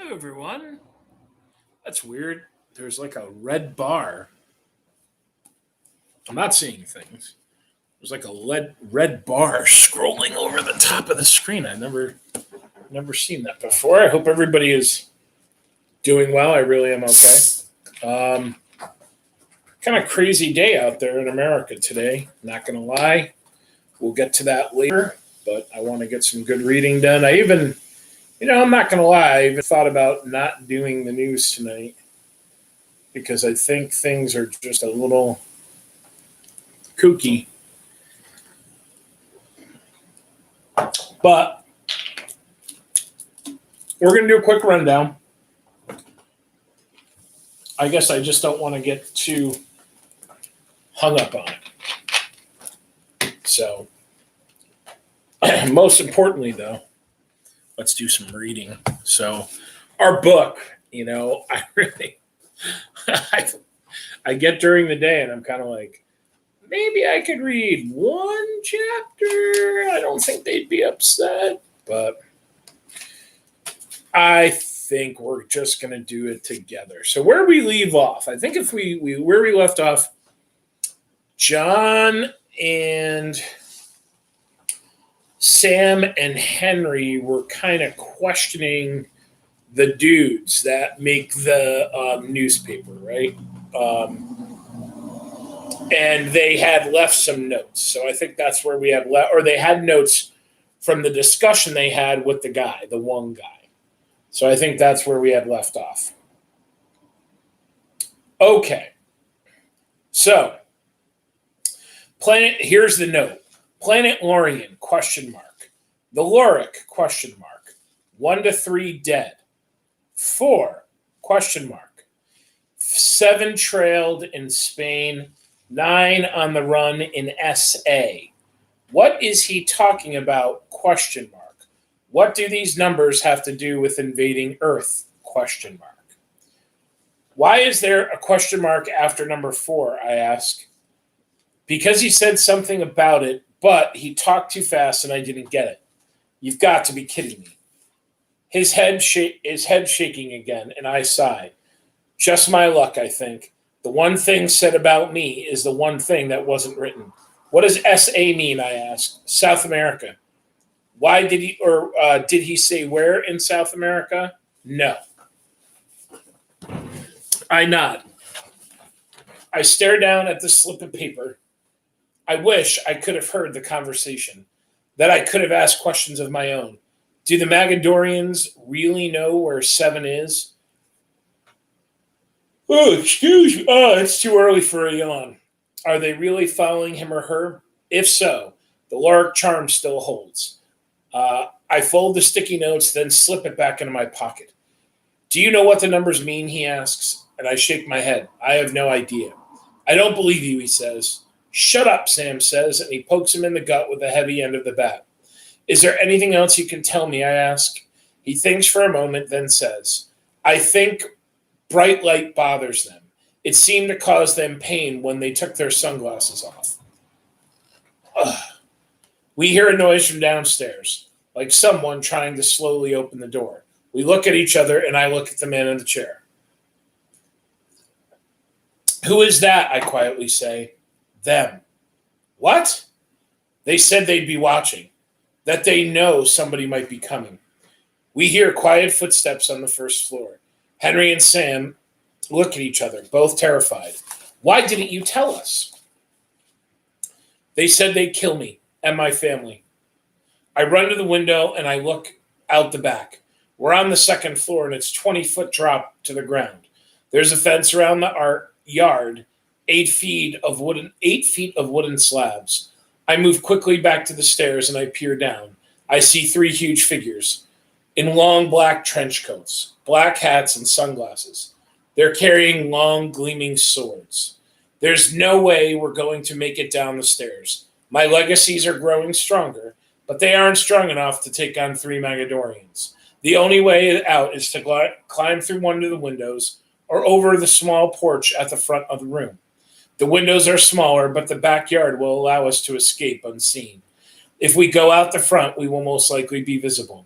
Hello, everyone. That's weird. There's like a red bar. I'm not seeing things. There's like a red bar scrolling over the top of the screen. I never seen that before. I hope everybody is doing well. I really am okay. Um, Kind of crazy day out there in America today. Not gonna lie. We'll get to that later. But I want to get some good reading done. I'm not gonna lie. I even thought about not doing the news tonight because I think things are just a little kooky. But we're going to do a quick rundown. I guess I just don't want to get too hung up on it. So, most importantly, though, let's do some reading. So, our book, I really, I get during the day and I'm kind of like, maybe I could read one chapter. I don't think they'd be upset, but I think we're just going to do it together. So where we leave off, I think if we where we left off, John and Sam and Henri were kind of questioning the dudes that make the newspaper, right? And they had left some notes. So I think that's where we had left, or they had notes from the discussion they had with the one guy. So I think that's where we had left off. Okay. So, here's the note. Planet Lorien, question mark. The Lorik, question mark. 1 to 3 dead. 4, question mark. 7 trailed in Spain. 9 on the run in SA. What is he talking about, question mark? What do these numbers have to do with invading Earth? Question mark. Why is there a question mark after number 4, I ask? Because he said something about it, but he talked too fast and I didn't get it. You've got to be kidding me. His head shaking again, and I sigh. Just my luck, I think. The one thing said about me is the one thing that wasn't written. What does SA mean, I asked? South America. Why did did he say where in South America? No. I nod. I stare down at the slip of paper. I wish I could have heard the conversation, that I could have asked questions of my own. Do the Magadorians really know where 7 is? Oh, excuse me. Oh, it's too early for a yawn. Are they really following him or her? If so, the Lorik charm still holds. I fold the sticky notes, then slip it back into my pocket. Do you know what the numbers mean, he asks, and I shake my head. I have no idea. I don't believe you, he says. Shut up, Sam says, and he pokes him in the gut with the heavy end of the bat. Is there anything else you can tell me, I ask. He thinks for a moment, then says, I think bright light bothers them. It seemed to cause them pain when they took their sunglasses off. Ugh. We hear a noise from downstairs, like someone trying to slowly open the door. We look at each other, and I look at the man in the chair. Who is that? I quietly say. Them. What? They said they'd be watching, that they know somebody might be coming. We hear quiet footsteps on the first floor. Henri and Sam look at each other, both terrified. Why didn't you tell us? They said they'd kill me and my family. I run to the window and I look out the back. We're on the second floor and it's 20-foot drop to the ground. There's a fence around the yard, 8 feet of wooden slabs. I move quickly back to the stairs and I peer down. I see 3 huge figures in long black trench coats, black hats, and sunglasses. They're carrying long, gleaming swords. There's no way we're going to make it down the stairs. My legacies are growing stronger, but they aren't strong enough to take on 3 Magadorians. The only way out is to climb through one of the windows or over the small porch at the front of the room. The windows are smaller, but the backyard will allow us to escape unseen. If we go out the front, we will most likely be visible.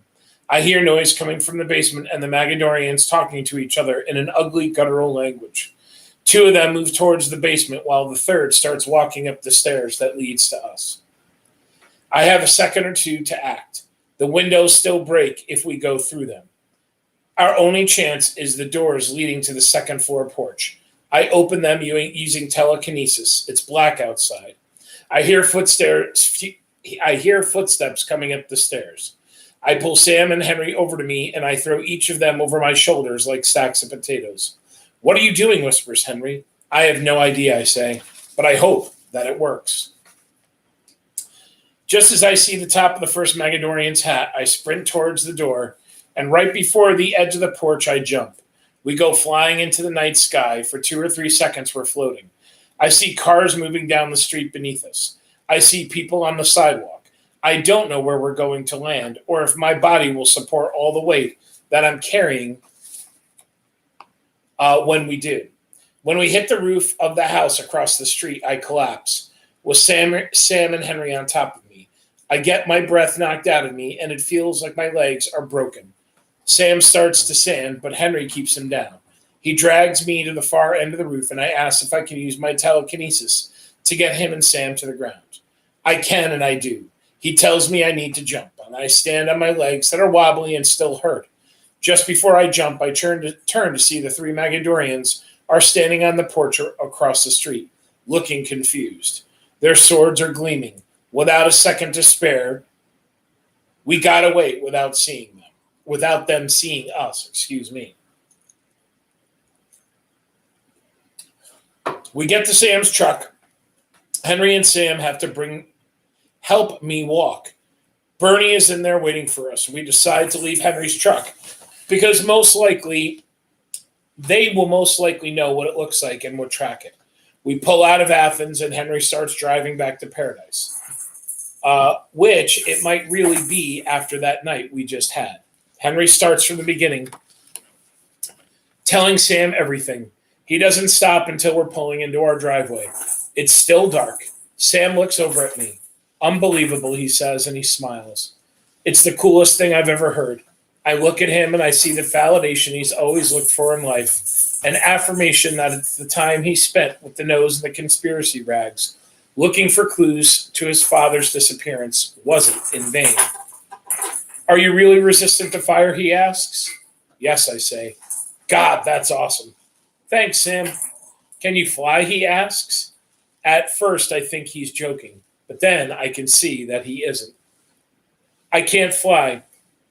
I hear noise coming from the basement and the Magadorians talking to each other in an ugly guttural language. Two of them move towards the basement while the third starts walking up the stairs that leads to us. I have a second or two to act. The windows still break if we go through them. Our only chance is the doors leading to the second floor porch. I open them using telekinesis. It's black outside. I hear footsteps coming up the stairs. I pull Sam and Henry over to me, and I throw each of them over my shoulders like sacks of potatoes. What are you doing? Whispers Henry. I have no idea, I say, but I hope that it works. Just as I see the top of the first Magadorian's hat, I sprint towards the door, and right before the edge of the porch, I jump. We go flying into the night sky. For 2 or 3 seconds, we're floating. I see cars moving down the street beneath us. I see people on the sidewalk. I don't know where we're going to land or if my body will support all the weight that I'm carrying when we do. When we hit the roof of the house across the street, I collapse, with Sam and Henry on top of me. I get my breath knocked out of me, and it feels like my legs are broken. Sam starts to stand, but Henry keeps him down. He drags me to the far end of the roof, and I ask if I can use my telekinesis to get him and Sam to the ground. I can, and I do. He tells me I need to jump, and I stand on my legs that are wobbly and still hurt. Just before I jump, I turn to see the 3 Magadorians are standing on the porch across the street, looking confused. Their swords are gleaming. Without a second to spare, we gotta wait without them seeing us, We get to Sam's truck. Henry and Sam have to help me walk. Bernie is in there waiting for us. We decide to leave Henry's truck because they will most likely know what it looks like and will track it. We pull out of Athens and Henry starts driving back to Paradise, which it might really be after that night we just had. Henry starts from the beginning, telling Sam everything. He doesn't stop until we're pulling into our driveway. It's still dark. Sam looks over at me. Unbelievable, he says, and he smiles. It's the coolest thing I've ever heard. I look at him and I see the validation he's always looked for in life, an affirmation that it's the time he spent with the nose in the conspiracy rags, looking for clues to his father's disappearance, wasn't in vain. Are you really resistant to fire, he asks. Yes, I say. God, that's awesome. Thanks, Sam. Can you fly, he asks. At first, I think he's joking, but then I can see that he isn't. I can't fly.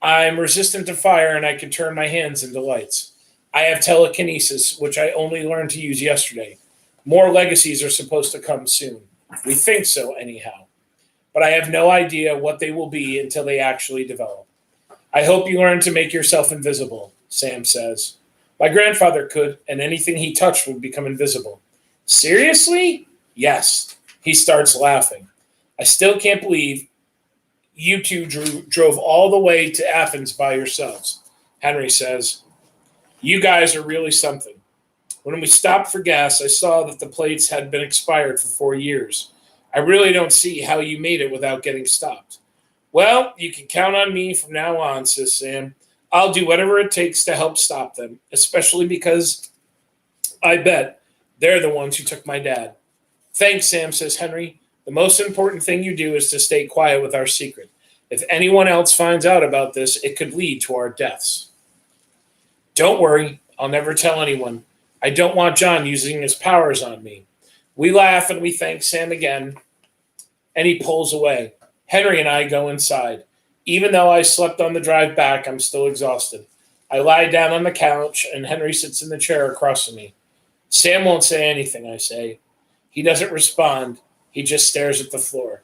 I'm resistant to fire and I can turn my hands into lights. I have telekinesis, which I only learned to use yesterday. More legacies are supposed to come soon. We think so, anyhow. But I have no idea what they will be until they actually develop. I hope you learn to make yourself invisible, Sam says. My grandfather could, and anything he touched would become invisible. Seriously? Yes. He starts laughing. I still can't believe you two drove all the way to Athens by yourselves. Henry says, you guys are really something. When we stopped for gas, I saw that the plates had been expired for 4 years. I really don't see how you made it without getting stopped. Well, you can count on me from now on, says Sam. I'll do whatever it takes to help stop them, especially because I bet they're the ones who took my dad. Thanks, Sam, says Henry. The most important thing you do is to stay quiet with our secret. If anyone else finds out about this, it could lead to our deaths. Don't worry, I'll never tell anyone. I don't want John using his powers on me. We laugh and we thank Sam again, and he pulls away. Henry and I go inside. Even though I slept on the drive back, I'm still exhausted. I lie down on the couch, and Henry sits in the chair across from me. Sam won't say anything, I say. He doesn't respond. He just stares at the floor.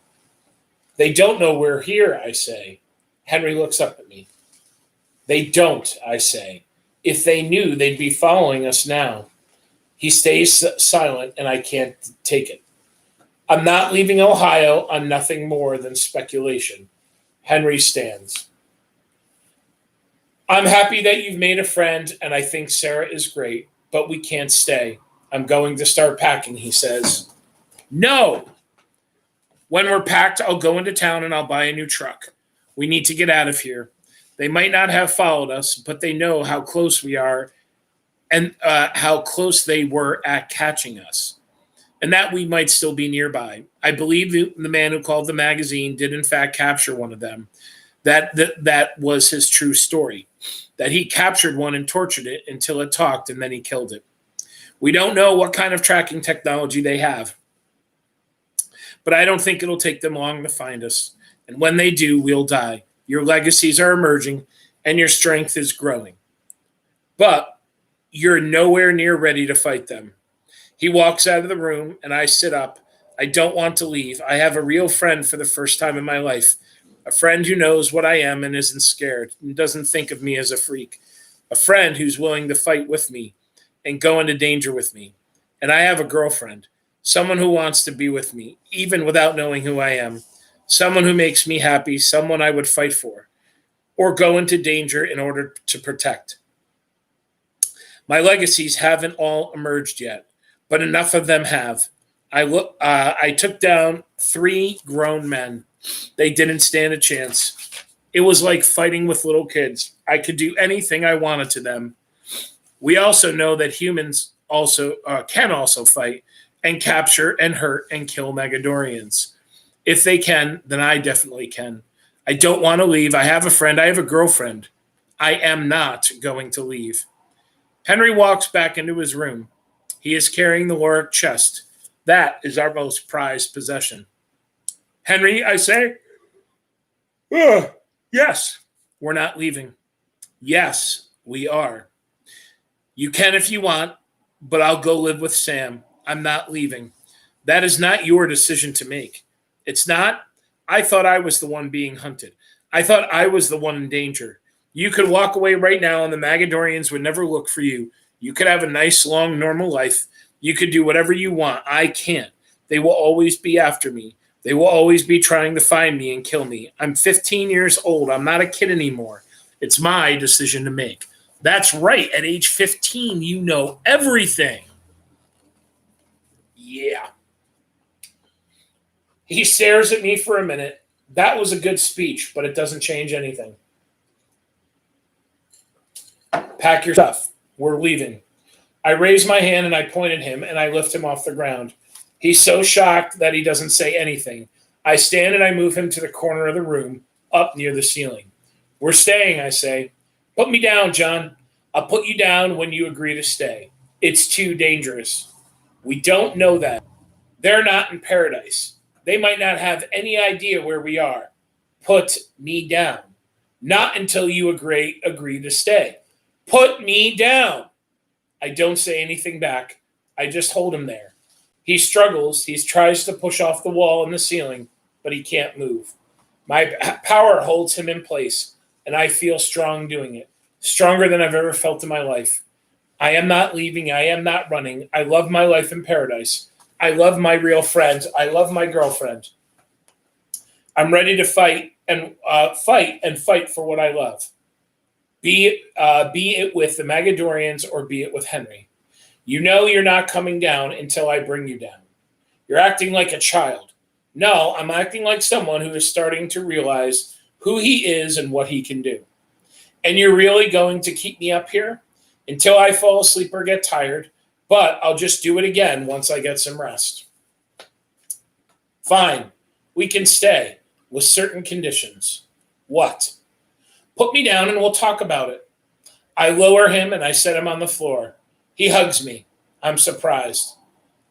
They don't know we're here, I say. Henry looks up at me. They don't, I say. If they knew, they'd be following us now. He stays silent, and I can't take it. I'm not leaving Ohio on nothing more than speculation. Henry stands. I'm happy that you've made a friend, and I think Sarah is great, but we can't stay. I'm going to start packing, he says. No! When we're packed, I'll go into town and I'll buy a new truck. We need to get out of here. They might not have followed us, but they know how close we are and how close they were at catching us, and that we might still be nearby. I believe the man who called the magazine did, in fact, capture one of them. That was his true story, that he captured one and tortured it until it talked, and then he killed it. We don't know what kind of tracking technology they have, but I don't think it'll take them long to find us. And when they do, we'll die. Your legacies are emerging, and your strength is growing. But you're nowhere near ready to fight them. He walks out of the room, and I sit up. I don't want to leave. I have a real friend for the first time in my life. A friend who knows what I am and isn't scared and doesn't think of me as a freak. A friend who's willing to fight with me and go into danger with me. And I have a girlfriend, someone who wants to be with me, even without knowing who I am. Someone who makes me happy, someone I would fight for or go into danger in order to protect. My legacies haven't all emerged yet, but enough of them have. I took down 3 grown men. They didn't stand a chance. It was like fighting with little kids. I could do anything I wanted to them. We also know that humans also can also fight and capture and hurt and kill Megadorians. If they can, then I definitely can. I don't want to leave. I have a friend. I have a girlfriend. I am not going to leave. Henri walks back into his room. He is carrying the Lorik chest. That is our most prized possession. Henri, I say, yes, we're not leaving. Yes, we are. You can if you want, but I'll go live with Sam. I'm not leaving. That is not your decision to make. It's not. I thought I was the one being hunted. I thought I was the one in danger. You could walk away right now and the Magadorians would never look for you. You could have a nice, long, normal life. You could do whatever you want. I can't. They will always be after me. They will always be trying to find me and kill me. I'm 15 years old. I'm not a kid anymore. It's my decision to make. That's right. At age 15, you know everything. Yeah. He stares at me for a minute. That was a good speech, but it doesn't change anything. Pack your stuff. We're leaving. I raise my hand and I point at him and I lift him off the ground. He's so shocked that he doesn't say anything. I stand and I move him to the corner of the room, up near the ceiling. We're staying, I say. Put me down, John. I'll put you down when you agree to stay. It's too dangerous. We don't know that. They're not in paradise. They might not have any idea where we are. Put me down. Not until you agree to stay. Put me down. I don't say anything back. I just hold him there. He struggles. He tries to push off the wall and the ceiling, but he can't move. My power holds him in place, and I feel strong doing it. Stronger than I've ever felt in my life. I am not leaving. I am not running. I love my life in paradise. I love my real friends. I love my girlfriend. I'm ready to fight fight for what I love. Be it with the Magadorians or be it with Henri. You know you're not coming down until I bring you down. You're acting like a child. No, I'm acting like someone who is starting to realize who he is and what he can do. And you're really going to keep me up here until I fall asleep or get tired, but I'll just do it again once I get some rest. Fine, we can stay with certain conditions. What? Put me down and we'll talk about it. I lower him and I set him on the floor. He hugs me. I'm surprised.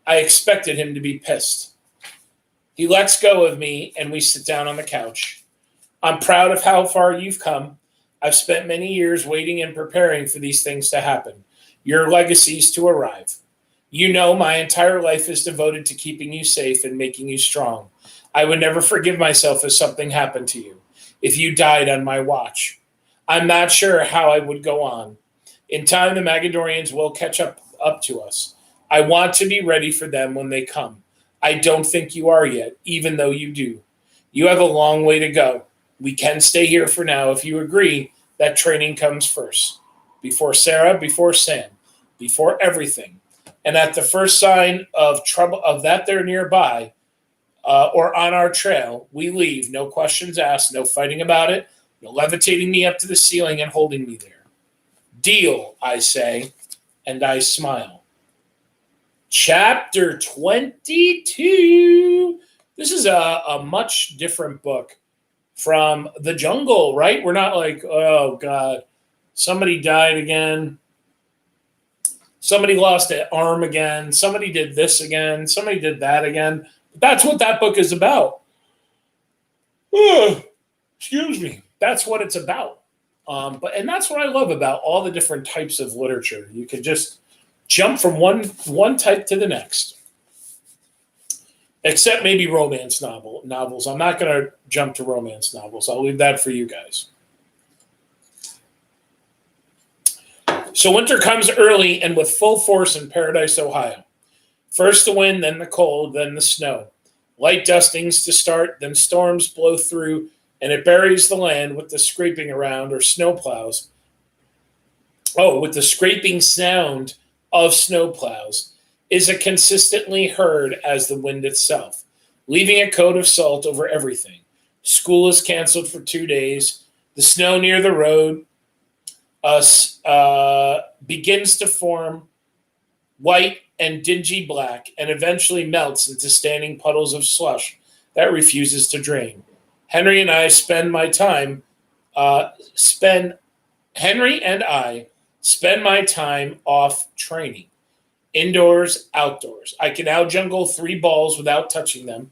I expected him to be pissed. He lets go of me and we sit down on the couch. I'm proud of how far you've come. I've spent many years waiting and preparing for these things to happen, your legacies to arrive. You know my entire life is devoted to keeping you safe and making you strong. I would never forgive myself if something happened to you, if you died on my watch. I'm not sure how I would go on. In time, the Magadorians will catch up to us. I want to be ready for them when they come. I don't think you are yet, even though you do. You have a long way to go. We can stay here for now if you agree that training comes first. Before Sarah, before Sam, before everything. And at the first sign of trouble, of that they're nearby or on our trail, we leave. No questions asked, no fighting about it. levitating me up to the ceiling and holding me there. Deal, I say, and I smile. Chapter 22. This is a much different book from The Jungle, right? We're not like, oh, God, somebody died again. Somebody lost an arm again. Somebody did this again. Somebody did that again. That's what that book is about. Excuse me. That's what it's about. And that's what I love about all the different types of literature. You can just jump from one type to the next. Except maybe romance novels. I'm not going to jump to romance novels. I'll leave that for you guys. So winter comes early and with full force in Paradise, Ohio. First the wind, then the cold, then the snow. Light dustings to start, then storms blow through, and it buries the land with the scraping around or snow plows. Oh, with the scraping sound of snow plows is as consistently heard as the wind itself, leaving a coat of salt over everything. School is canceled for 2 days. The snow near the road begins to form white and dingy black and eventually melts into standing puddles of slush that refuses to drain. Henri and I spend my time off training. Indoors, outdoors. I can out-jungle 3 balls without touching them,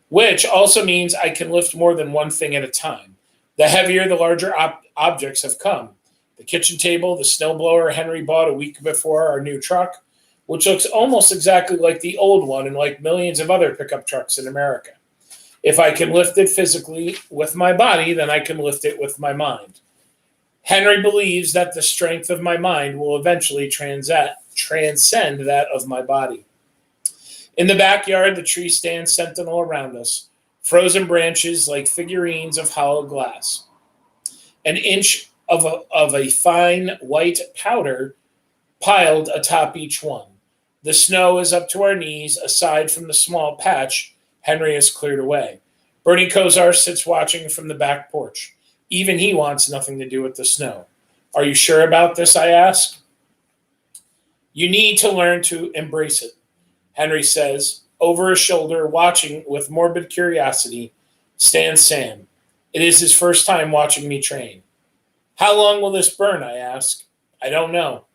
which also means I can lift more than one thing at a time. The heavier, the larger objects have come. The kitchen table, the snowblower Henri bought a week before our new truck, which looks almost exactly like the old one and like millions of other pickup trucks in America. If I can lift it physically with my body, then I can lift it with my mind. Henri believes that the strength of my mind will eventually transcend that of my body. In the backyard, the trees stand sentinel around us, frozen branches like figurines of hollow glass. An inch of a fine white powder piled atop each one. The snow is up to our knees, aside from the small patch Henri has cleared away. Bernie Kosar sits watching from the back porch. Even he wants nothing to do with the snow. Are you sure about this, I ask? You need to learn to embrace it, Henri says. Over his shoulder, watching with morbid curiosity, stands Sam. It is his first time watching me train. How long will this burn, I ask. I don't know.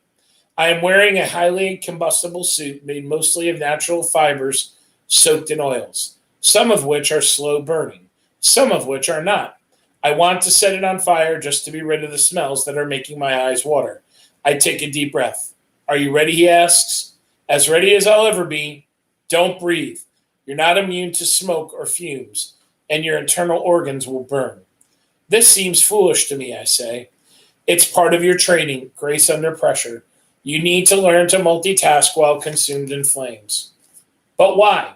I am wearing a highly combustible suit made mostly of natural fibers soaked in oils, some of which are slow burning, some of which are not. I want to set it on fire just to be rid of the smells that are making my eyes water. I take a deep breath. Are you ready, he asks. As ready as I'll ever be. Don't breathe. You're not immune to smoke or fumes, and your internal organs will burn. This seems foolish to me, I say. It's part of your training, grace under pressure. You need to learn to multitask while consumed in flames. But why?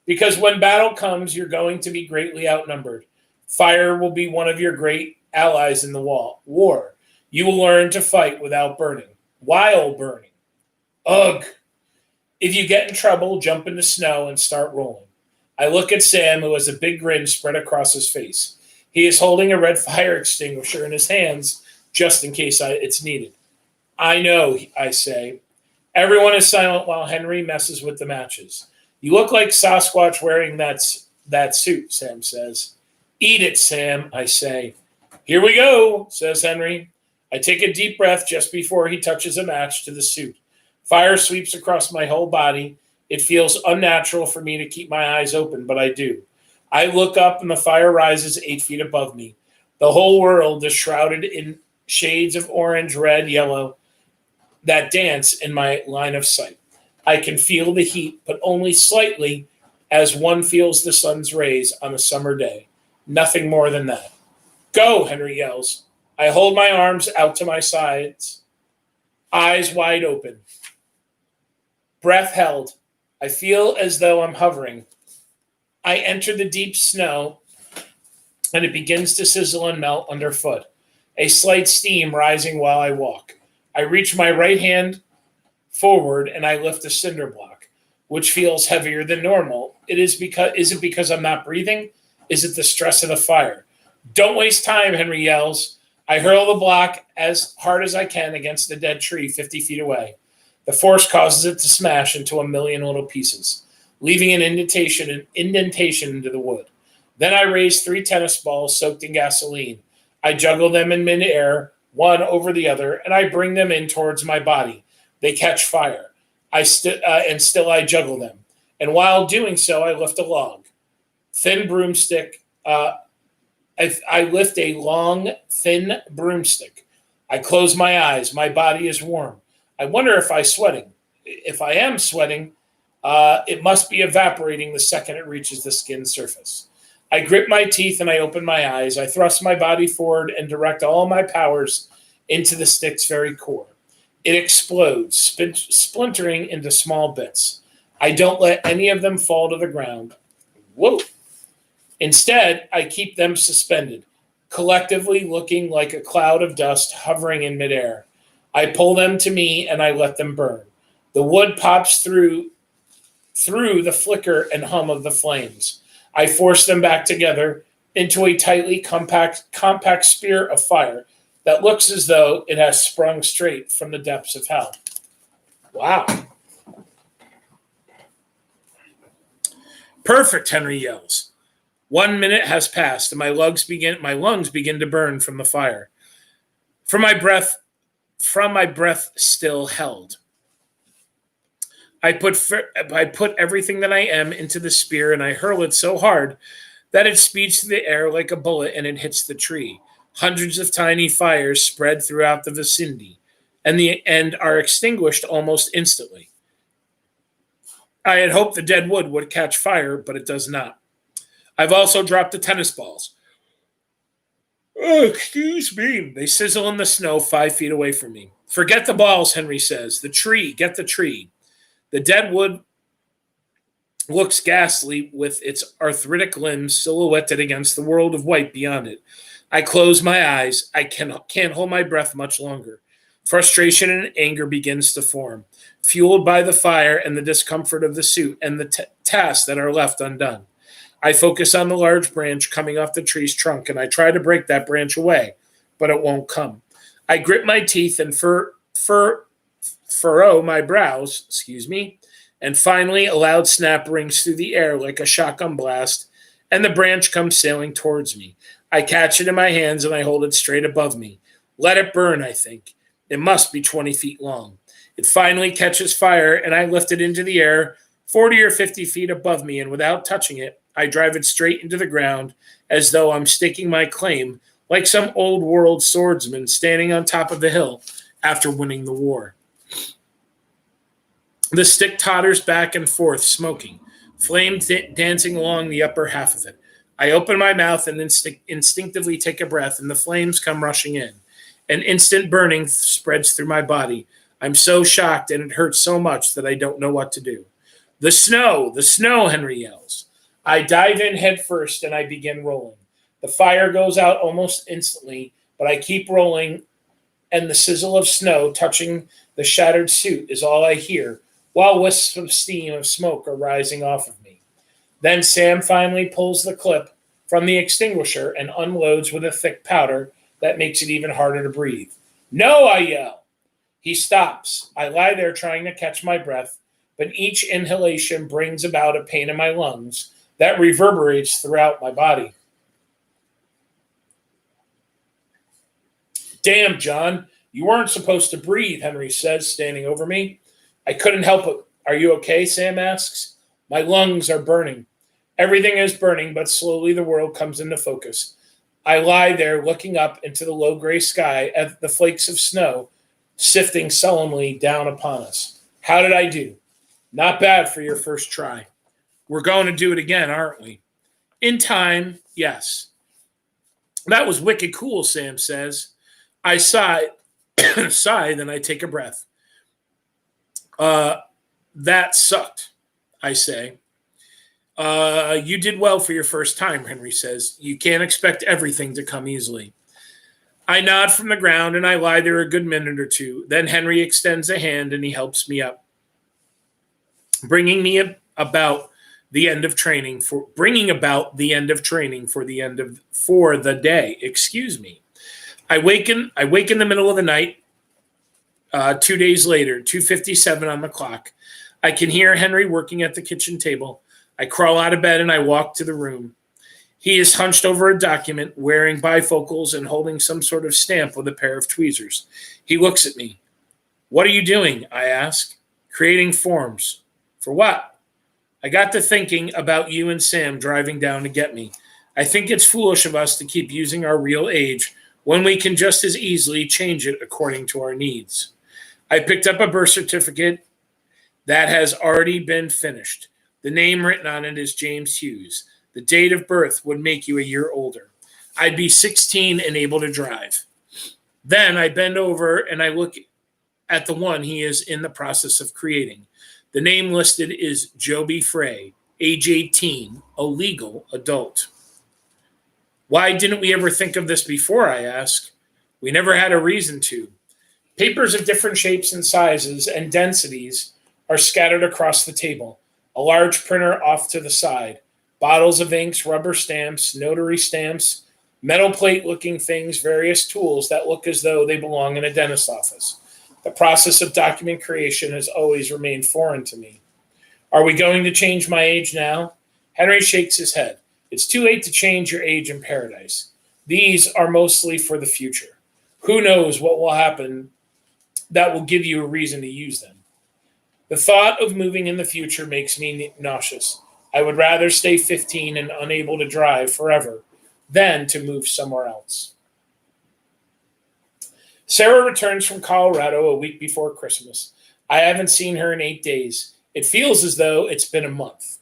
Because when battle comes, you're going to be greatly outnumbered. Fire will be one of your great allies in the war. You will learn to fight without burning, while burning. Ugh. If you get in trouble, jump in the snow and start rolling. I look at Sam, who has a big grin spread across his face. He is holding a red fire extinguisher in his hands, just in case it's needed. I know, I say. Everyone is silent while Henri messes with the matches. You look like Sasquatch wearing that suit, Sam says. Eat it, Sam, I say. Here we go, says Henri. I take a deep breath just before he touches a match to the suit. Fire sweeps across my whole body. It feels unnatural for me to keep my eyes open, but I do. I look up and the fire rises 8 feet above me. The whole world is shrouded in shades of orange, red, yellow that dance in my line of sight. I can feel the heat, but only slightly, as one feels the sun's rays on a summer day. Nothing more than that. Go, Henri yells. I hold my arms out to my sides, eyes wide open. Breath held. I feel as though I'm hovering. I enter the deep snow, and it begins to sizzle and melt underfoot, a slight steam rising while I walk. I reach my right hand forward, and I lift a cinder block, which feels heavier than normal. Is it because I'm not breathing? Is it the stress of the fire? Don't waste time, Henri yells. I hurl the block as hard as I can against the dead tree 50 feet away. The force causes it to smash into a million little pieces, leaving an indentation into the wood. Then I raise 3 tennis balls soaked in gasoline. I juggle them in midair, one over the other, and I bring them in towards my body. They catch fire. And still I juggle them. And while doing so, I lift a log. Thin broomstick. I lift a long, thin broomstick. I close my eyes. My body is warm. I wonder if I'm sweating. If I am sweating, it must be evaporating the second it reaches the skin surface. I grip my teeth and I open my eyes. I thrust my body forward and direct all my powers into the stick's very core. It explodes, splintering into small bits. I don't let any of them fall to the ground. Whoa. Instead, I keep them suspended, collectively looking like a cloud of dust hovering in midair. I pull them to me and I let them burn. The wood pops through the flicker and hum of the flames. I force them back together into a tightly compact spear of fire that looks as though it has sprung straight from the depths of hell. Wow. Perfect, Henri yells. 1 minute has passed, and my lungs begin to burn from the fire. From my breath still held. I put everything that I am into the spear, and I hurl it so hard that it speeds through the air like a bullet, and it hits the tree. Hundreds of tiny fires spread throughout the vicinity, and are extinguished almost instantly. I had hoped the dead wood would catch fire, but it does not. I've also dropped the tennis balls. Oh, excuse me. They sizzle in the snow 5 feet away from me. Forget the balls, Henri says. The tree, get the tree. The dead wood looks ghastly with its arthritic limbs silhouetted against the world of white beyond it. I close my eyes. I can't hold my breath much longer. Frustration and anger begins to form, fueled by the fire and the discomfort of the suit and the tasks that are left undone. I focus on the large branch coming off the tree's trunk, and I try to break that branch away, but it won't come. I grip my teeth and furrow my brows, and finally a loud snap rings through the air like a shotgun blast, and the branch comes sailing towards me. I catch it in my hands, and I hold it straight above me. Let it burn, I think. It must be 20 feet long. It finally catches fire, and I lift it into the air 40 or 50 feet above me, and without touching it, I drive it straight into the ground as though I'm staking my claim like some old world swordsman standing on top of the hill after winning the war. The stick totters back and forth, smoking, flames dancing along the upper half of it. I open my mouth and instinctively take a breath, and the flames come rushing in. An instant burning spreads through my body. I'm so shocked, and it hurts so much that I don't know what to do. The snow, Henri yells. I dive in head first and I begin rolling. The fire goes out almost instantly, but I keep rolling, and the sizzle of snow touching the shattered suit is all I hear, while wisps of steam of smoke are rising off of me. Then Sam finally pulls the clip from the extinguisher and unloads with a thick powder that makes it even harder to breathe. No, I yell. He stops. I lie there trying to catch my breath, but each inhalation brings about a pain in my lungs that reverberates throughout my body. Damn, John, you weren't supposed to breathe, Henri says, standing over me. I couldn't help it. Are you okay? Sam asks. My lungs are burning. Everything is burning, but slowly the world comes into focus. I lie there looking up into the low gray sky at the flakes of snow sifting sullenly down upon us. How did I do? Not bad for your first try. We're going to do it again, aren't we? In time, yes. That was wicked cool, Sam says. I sigh, then I take a breath. That sucked, I say. You did well for your first time, Henri says. You can't expect everything to come easily. I nod from the ground and I lie there a good minute or two. Then Henri extends a hand and he helps me up, bringing me about the end of training for bringing about the end of training for the day. Excuse me. I wake in the middle of the night. 2 days later, 2:57 on the clock. I can hear Henri working at the kitchen table. I crawl out of bed and I walk to the room. He is hunched over a document, wearing bifocals and holding some sort of stamp with a pair of tweezers. He looks at me. What are you doing? I ask. Creating forms. For what? I got to thinking about you and Sam driving down to get me. I think it's foolish of us to keep using our real age when we can just as easily change it according to our needs. I picked up a birth certificate that has already been finished. The name written on it is James Hughes. The date of birth would make you a year older. I'd be 16 and able to drive. Then I bend over and I look at the one he is in the process of creating. The name listed is Joby Frey, age 18, a legal adult. Why didn't we ever think of this before, I ask. We never had a reason to. Papers of different shapes and sizes and densities are scattered across the table. A large printer off to the side. Bottles of inks, rubber stamps, notary stamps, metal plate-looking things, various tools that look as though they belong in a dentist's office. The process of document creation has always remained foreign to me. Are we going to change my age now? Henri shakes his head. It's too late to change your age in paradise. These are mostly for the future. Who knows what will happen that will give you a reason to use them. The thought of moving in the future makes me nauseous. I would rather stay 15 and unable to drive forever than to move somewhere else. Sarah returns from Colorado a week before Christmas. I haven't seen her in 8 days. It feels as though it's been a month.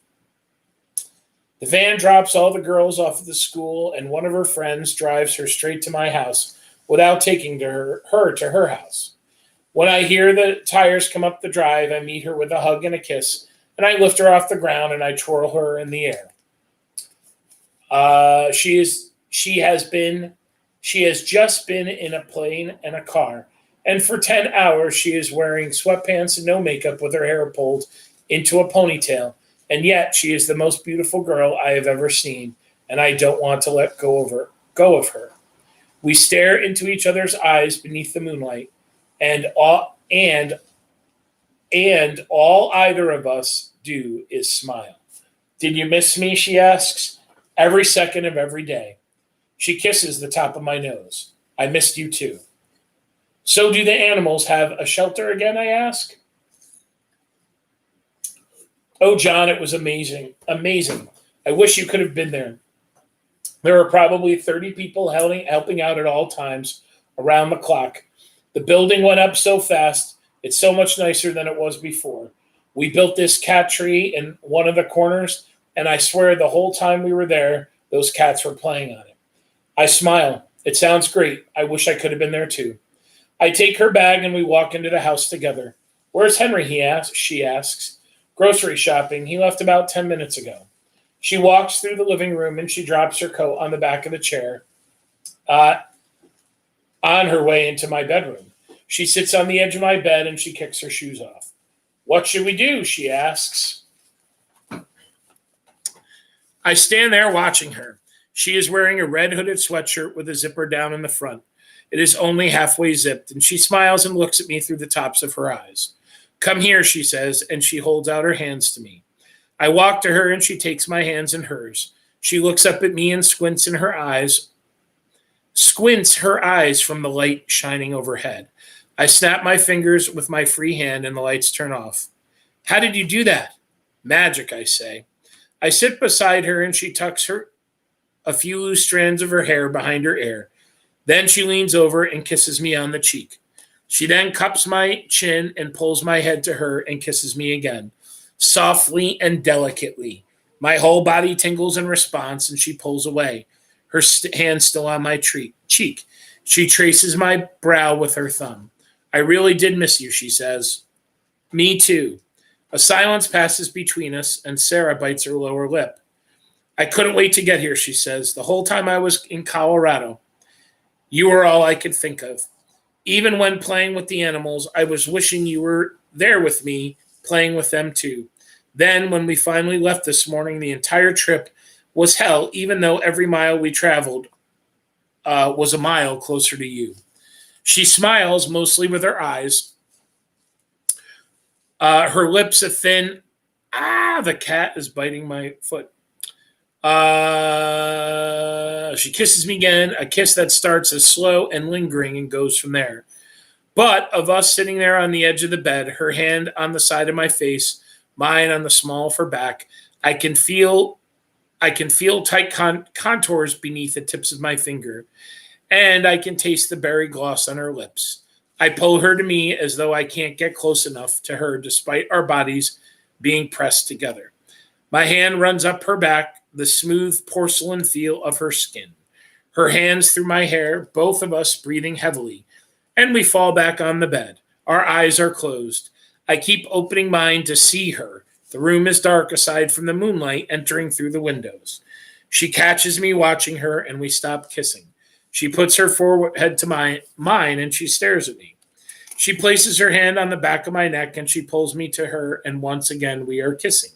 The van drops all the girls off at the school, and one of her friends drives her straight to my house without taking her to her house. When I hear the tires come up the drive, I meet her with a hug and a kiss, and I lift her off the ground and I twirl her in the air. She has just been in a plane and a car, and for 10 hours she is wearing sweatpants and no makeup with her hair pulled into a ponytail, and yet she is the most beautiful girl I have ever seen, and I don't want to let go of her. We stare into each other's eyes beneath the moonlight, and all either of us do is smile. Did you miss me? She asks. Every second of every day. She kisses the top of my nose. I missed you too. So do the animals have a shelter again, I ask? Oh, John, it was amazing. Amazing. I wish you could have been there. There were probably 30 people helping out at all times around the clock. The building went up so fast. It's so much nicer than it was before. We built this cat tree in one of the corners, and I swear the whole time we were there, those cats were playing on it. I smile. It sounds great. I wish I could have been there too. I take her bag and we walk into the house together. Where's Henri? She asks. Grocery shopping. He left about 10 minutes ago. She walks through the living room and she drops her coat on the back of the chair on her way into my bedroom. She sits on the edge of my bed and she kicks her shoes off. What should we do? She asks. I stand there watching her. She is wearing a red hooded sweatshirt with a zipper down in the front. It is only halfway zipped, and she smiles and looks at me through the tops of her eyes. Come here, she says, and she holds out her hands to me. I walk to her and she takes my hands in hers. She looks up at me and squints her eyes from the light shining overhead. I snap my fingers with my free hand and the lights turn off. How did you do that? Magic, I say. I sit beside her and she tucks a few loose strands of her hair behind her ear. Then she leans over and kisses me on the cheek. She then cups my chin and pulls my head to her and kisses me again, softly and delicately. My whole body tingles in response and she pulls away, her hand still on my cheek. She traces my brow with her thumb. I really did miss you, she says. Me too. A silence passes between us and Sarah bites her lower lip. I couldn't wait to get here, she says. The whole time I was in Colorado, you were all I could think of. Even when playing with the animals, I was wishing you were there with me, playing with them too. Then, when we finally left this morning, the entire trip was hell, even though every mile we traveled was a mile closer to you. She smiles, mostly with her eyes, her lips a thin, the cat is biting my foot. She kisses me again, a kiss that starts as slow and lingering and goes from there. But of us sitting there on the edge of the bed, her hand on the side of my face, mine on the small of her back, I can feel tight contours beneath the tips of my finger, and I can taste the berry gloss on her lips. I pull her to me as though I can't get close enough to her despite our bodies being pressed together. My hand runs up her back, the smooth porcelain feel of her skin. Her hands through my hair, both of us breathing heavily, and we fall back on the bed. Our eyes are closed. I keep opening mine to see her. The room is dark aside from the moonlight entering through the windows. She catches me watching her, and we stop kissing. She puts her forehead to mine, and she stares at me. She places her hand on the back of my neck, and she pulls me to her, and once again we are kissing.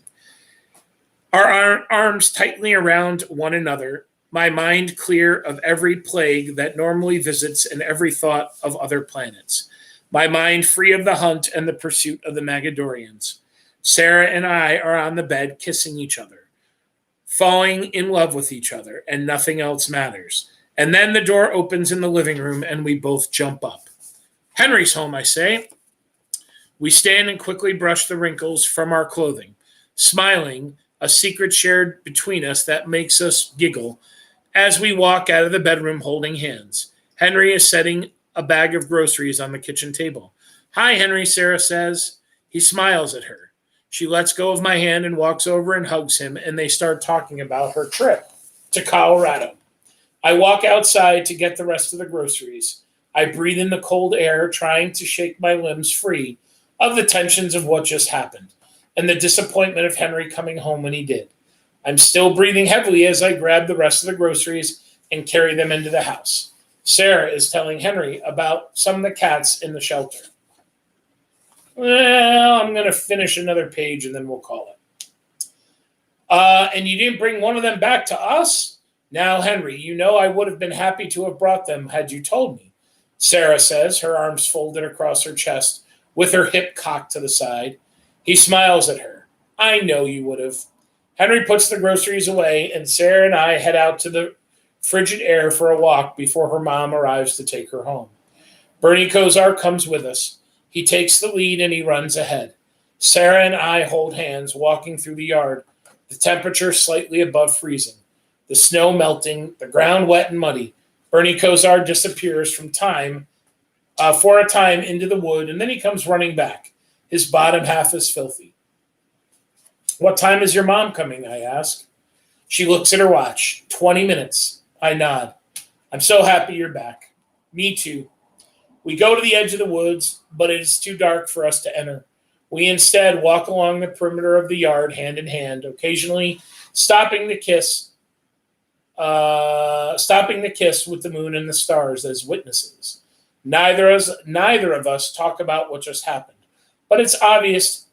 Our arms tightly around one another, my mind clear of every plague that normally visits and every thought of other planets. My mind free of the hunt and the pursuit of the Magadorians. Sarah and I are on the bed kissing each other, falling in love with each other, and nothing else matters. And then the door opens in the living room, and we both jump up. Henry's home, I say. We stand and quickly brush the wrinkles from our clothing, smiling, a secret shared between us that makes us giggle as we walk out of the bedroom holding hands. Henry is setting a bag of groceries on the kitchen table. Hi, Henry, Sarah says. He smiles at her. She lets go of my hand and walks over and hugs him, and they start talking about her trip to Colorado. I walk outside to get the rest of the groceries. I breathe in the cold air, trying to shake my limbs free of the tensions of what just happened and the disappointment of Henry coming home when he did. I'm still breathing heavily as I grab the rest of the groceries and carry them into the house. Sarah is telling Henry about some of the cats in the shelter. Well, I'm going to finish another page and then we'll call it. And you didn't bring one of them back to us? Now, Henry, you know I would have been happy to have brought them had you told me, Sarah says, her arms folded across her chest with her hip cocked to the side. He smiles at her. I know you would have. Henry puts the groceries away, and Sarah and I head out to the frigid air for a walk before her mom arrives to take her home. Bernie Kosar comes with us. He takes the lead and he runs ahead. Sarah and I hold hands, walking through the yard, the temperature slightly above freezing, the snow melting, the ground wet and muddy. Bernie Kosar disappears for a time into the wood, and then he comes running back. His bottom half is filthy. What time is your mom coming? I ask. She looks at her watch. 20 minutes. I nod. I'm so happy you're back. Me too. We go to the edge of the woods, but it is too dark for us to enter. We instead walk along the perimeter of the yard hand in hand, occasionally stopping the kiss with the moon and the stars as witnesses. Neither of us talk about what just happened, but it's obvious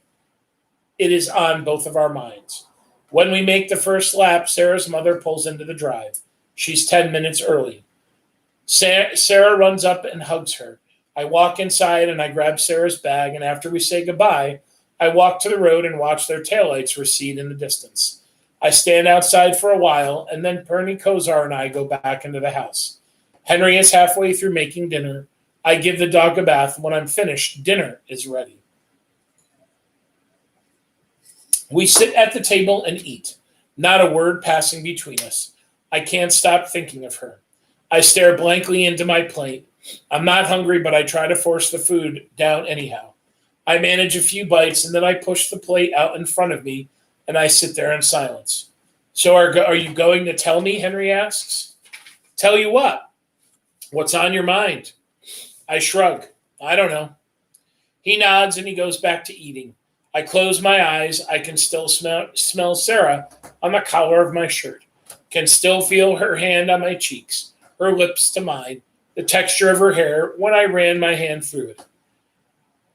it is on both of our minds. When we make the first lap, Sarah's mother pulls into the drive. She's 10 minutes early. Sarah runs up and hugs her. I walk inside and I grab Sarah's bag, and after we say goodbye, I walk to the road and watch their taillights recede in the distance. I stand outside for a while, and then Bernie Kosar and I go back into the house. Henry is halfway through making dinner. I give the dog a bath. When I'm finished, dinner is ready. We sit at the table and eat, not a word passing between us. I can't stop thinking of her. I stare blankly into my plate. I'm not hungry, but I try to force the food down anyhow. I manage a few bites, and then I push the plate out in front of me, and I sit there in silence. So are you going to tell me, Henry asks. Tell you what? What's on your mind? I shrug. I don't know. He nods, and he goes back to eating. I close my eyes. I can still smell Sarah on the collar of my shirt. Can still feel her hand on my cheeks, her lips to mine, the texture of her hair when I ran my hand through it.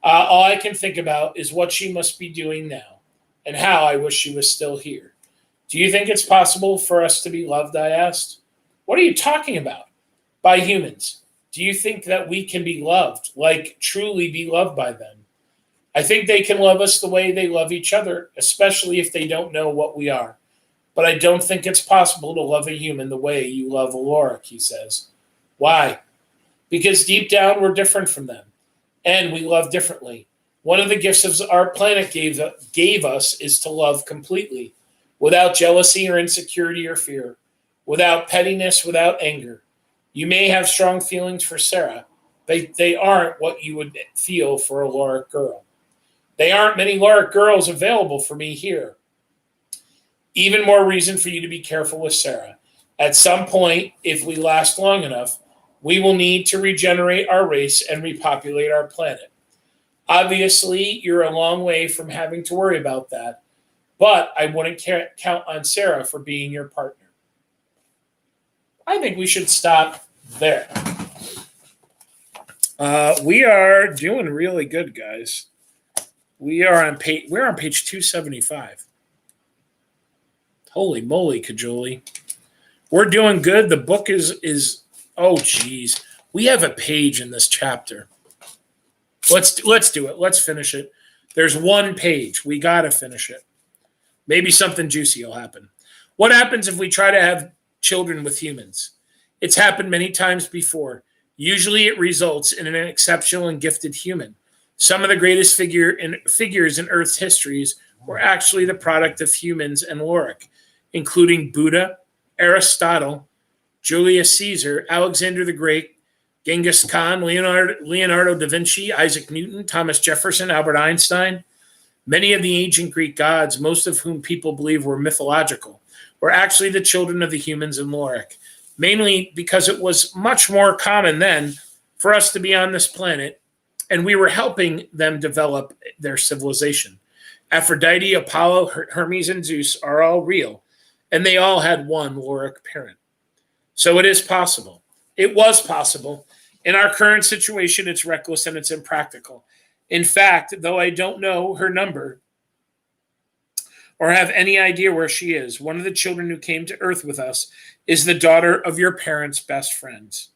All I can think about is what she must be doing now. and how I wish she was still here. Do you think it's possible for us to be loved? I asked. What are you talking about? By humans. Do you think that we can be loved, like truly be loved by them? I think they can love us the way they love each other, especially if they don't know what we are. But I don't think it's possible to love a human the way you love a Lorik, he says. Why? Because deep down we're different from them, and we love differently. One of the gifts of our planet gave us is to love completely, without jealousy or insecurity or fear, without pettiness, without anger. You may have strong feelings for Sarah, but they aren't what you would feel for a Lorik girl. There aren't many Lorik girls available for me here. Even more reason for you to be careful with Sarah. At some point, if we last long enough, we will need to regenerate our race and repopulate our planet. Obviously, you're a long way from having to worry about that, but I wouldn't count on Sarah for being your partner. I think we should stop there. We are doing really good, guys. We're on page 275. Holy moly, Kajoli. We're doing good. The book is oh geez. We have a page in this chapter. Let's do it. Let's finish it. There's one page. We gotta finish it. Maybe something juicy will happen. What happens if we try to have children with humans? It's happened many times before. Usually it results in an exceptional and gifted human. Some of the greatest figures in Earth's histories were actually the product of humans and Lorik, including Buddha, Aristotle, Julius Caesar, Alexander the Great, Genghis Khan, Leonardo da Vinci, Isaac Newton, Thomas Jefferson, Albert Einstein. Many of the ancient Greek gods, most of whom people believe were mythological, were actually the children of the humans in Lorik, mainly because it was much more common then for us to be on this planet, and we were helping them develop their civilization. Aphrodite, Apollo, Hermes, and Zeus are all real, and they all had one Lorik parent. So it is possible. It was possible. In our current situation, it's reckless and it's impractical. In fact, though I don't know her number or have any idea where she is, one of the children who came to Earth with us is the daughter of your parents' best friends.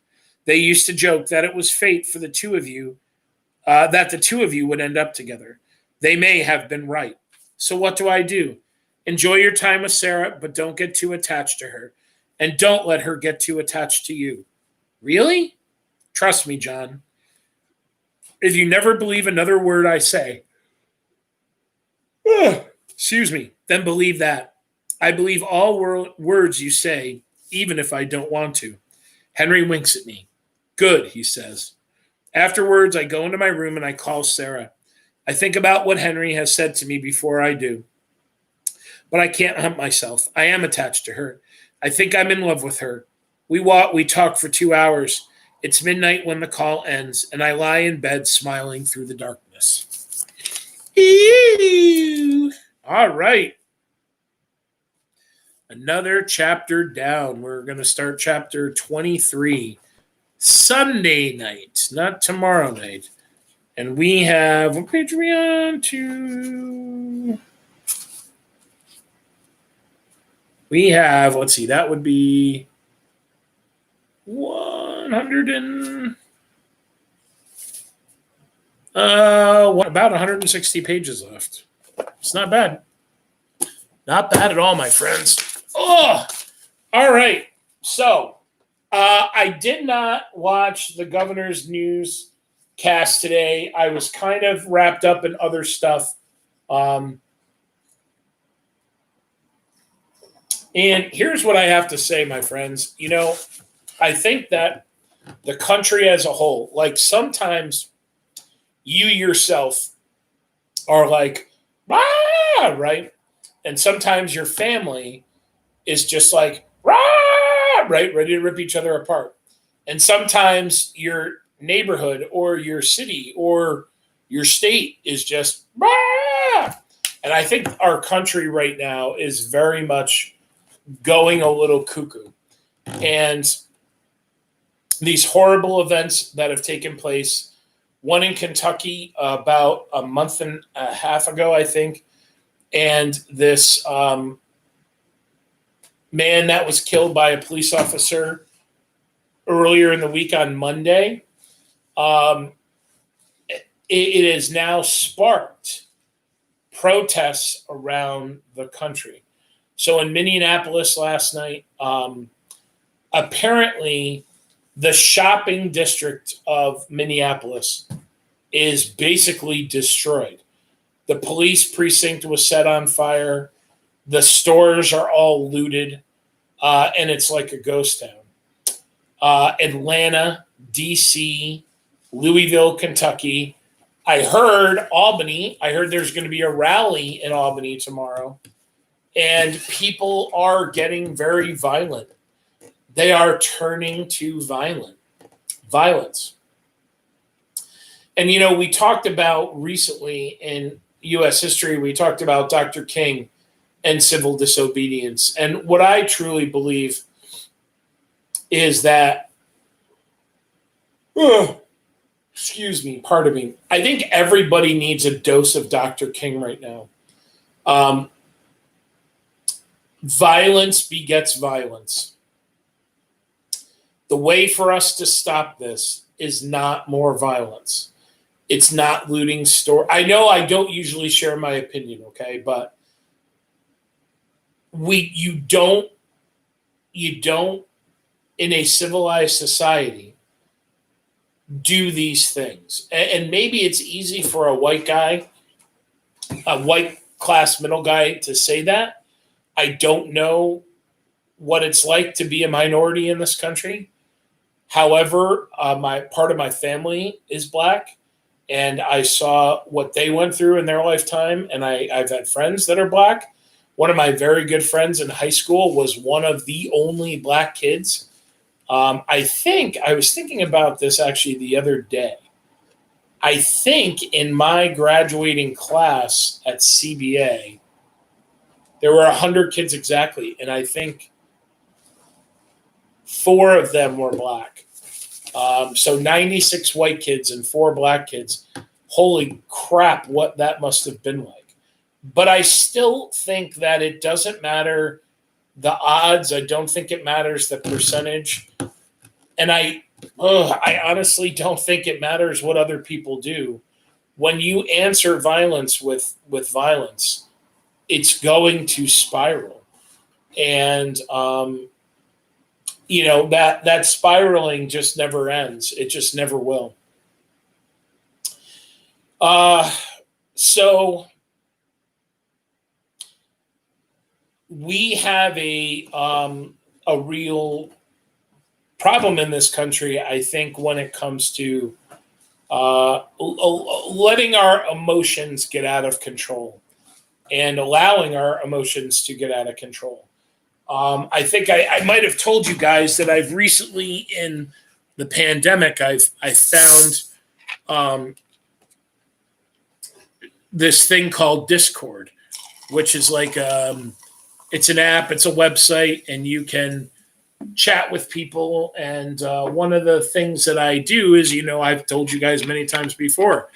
They used to joke that it was fate for the two of you, that the two of you would end up together. They may have been right. So what do I do? Enjoy your time with Sarah, but don't get too attached to her. And don't let her get too attached to you. Really? Trust me, John. If you never believe another word I say, excuse me, then believe that. I believe all words you say, even if I don't want to. Henri winks at me. Good, he says. Afterwards, I go into my room and I call Sarah. I think about what Henri has said to me before I do. But I can't help myself. I am attached to her. I think I'm in love with her. We talk for 2 hours. It's midnight when the call ends, and I lie in bed smiling through the darkness. Ew. All right. Another chapter down. We're going to start chapter 23. Sunday night, not tomorrow night. And we have, what page are we on to? We have, let's see, that would be 100 and, about 160 pages left. It's not bad. Not bad at all, my friends. Oh, all right. So, I did not watch the governor's newscast today. I was kind of wrapped up in other stuff. And here's what I have to say, my friends. You know, I think that the country as a whole, like sometimes you yourself are like, ah, right? And sometimes your family is just like, rah, right, ready to rip each other apart. And sometimes your neighborhood or your city or your state is just, rah. And I think our country right now is very much going a little cuckoo. And these horrible events that have taken place, one in Kentucky about a month and a half ago, I think, And this man that was killed by a police officer earlier in the week on Monday, um, it has now sparked protests around the country. So in Minneapolis last night, apparently the shopping district of Minneapolis is basically destroyed. The police precinct was set on fire. The stores are all looted, and it's like a ghost town. Atlanta, D.C., Louisville, Kentucky. I heard Albany. I heard there's going to be a rally in Albany tomorrow, and people are getting very violent. They are turning to violence. And, we talked about recently in U.S. history, we talked about Dr. King and civil disobedience. And what I truly believe is that, pardon me, I think everybody needs a dose of Dr. King right now. Violence begets violence. The way for us to stop this is not more violence. It's not looting store. I know I don't usually share my opinion, okay, but you don't in a civilized society do these things. And maybe it's easy for a white guy, a white class middle guy to say that. I don't know what it's like to be a minority in this country. However, part of my family is Black, and I saw what they went through in their lifetime, and I've had friends that are Black. One of my very good friends in high school was one of the only Black kids. I was thinking about this actually the other day. I think in my graduating class at CBA, there were 100 kids exactly, and I think 4 of them were Black. So 96 white kids and 4 Black kids. Holy crap, what that must have been like. But I still think that it doesn't matter the odds. I don't think it matters the percentage. And I honestly don't think it matters what other people do. When you answer violence with violence, it's going to spiral. And, that spiraling just never ends. It just never will. So we have a real problem in this country, I think, when it comes to letting our emotions get out of control and allowing our emotions to get out of control. I think I might have told you guys that I've recently, in the pandemic, I found this thing called Discord, which is like it's an app, it's a website, and you can chat with people. And one of the things that I do is, I've told you guys many times before,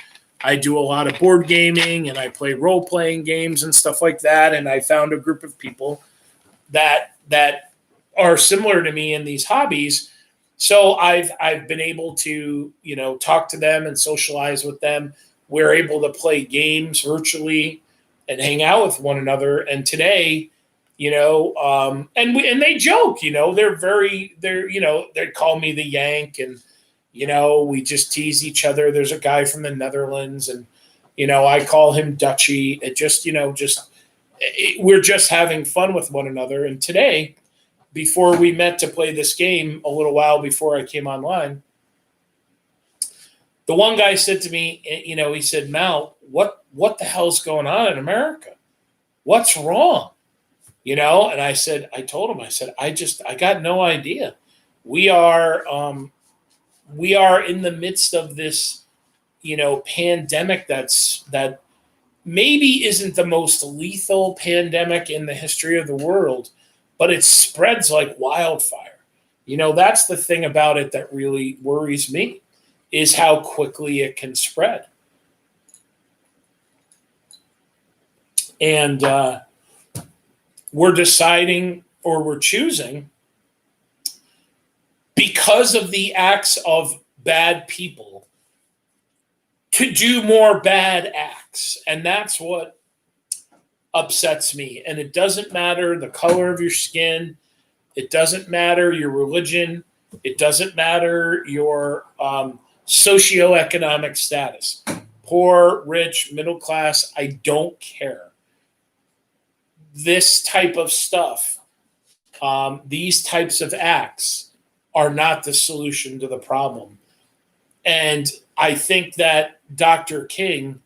I do a lot of board gaming and I play role-playing games and stuff like that. And I found a group of people that are similar to me in these hobbies. So I've been able to, talk to them and socialize with them. We're able to play games virtually and hang out with one another. And today, and they joke, they call me the Yank, and, we just tease each other. There's a guy from the Netherlands, and, I call him Dutchy. It just, we're just having fun with one another. And today, before we met to play this game a little while before I came online, the one guy said to me, he said, Mal, what the hell's going on in America? What's wrong? And I told him, I got no idea. We are in the midst of this, pandemic that maybe isn't the most lethal pandemic in the history of the world, but it spreads like wildfire. That's the thing about it that really worries me, is how quickly it can spread. And we're deciding, or we're choosing, because of the acts of bad people, to do more bad acts. And that's what upsets me. And it doesn't matter the color of your skin. It doesn't matter your religion. It doesn't matter your socioeconomic status. Poor, rich, middle class, I don't care. This type of stuff, these types of acts are not the solution to the problem. And I think that Dr. King